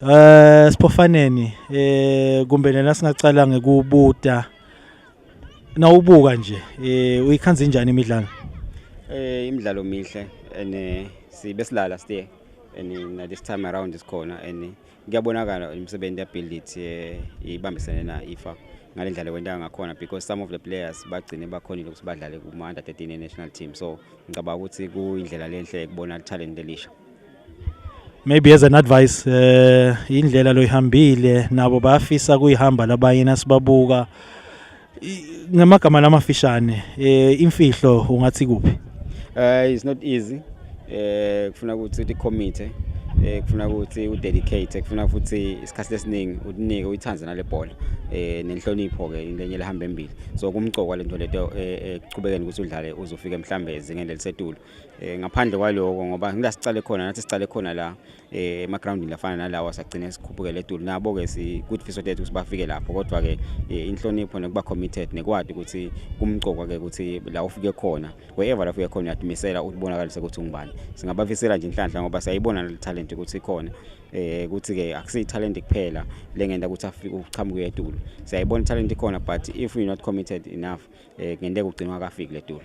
Siphofaneni kumbe nena singacala ngekubuta nawubuka nje uyikhanza kanjani imidlalo? Imidlalo mihle sibe silala still na this time around isikhona kuyabonakala imisebenzi ability ibambisene na ifa ngalendlela kwenta ngakhona because some of the players bagcine bakhonile ukuthi badlale kuma under 13 national team, so ngicabanga ukuthi kuyindlela lenhle kubona talent elisha. Maybe as an advice indlela loyihambile nabo bayafisa kuyihamba labanye nasibabuka ngamagama lamafishane imfihlo ungathi kuphi? It's not easy. Kufuna ukuthi ucommit, kufuna ukuthi udedicate, kufuna futhi isikhathi esiningi unike uyithanze nale bhola nenhlonipho ke indenye lehamba embili. So kumgcoko lento leto ekuqhubekeni ukuthi udlale uzofika mhlambe ezingeni elisedulo. Ngaphandle kwaloko ngoba ngilasicale khona nathi sicale khona la ema groundini lafana nalawa sagcina sikhuphukele edulo nabo ke si good fiso tethu ukuthi bafike lapho, kodwa ke inhlonipho nokuba committed nekwadi ukuthi kumgcoko ke ukuthi la ufike khona wherever la ufike khona uyadmisela ukubonakalisa ukuthi ungubani. Singabafisela nje inhlanhla ngoba sayibona le talent ukuthi ikhona ukuthi ke akusi talent kuphela lengenda ukuthi afike uchamuke edulo. Siyayibona talent ikhona but if you're not committed enough ngende kugcinwa kafiki le dulo.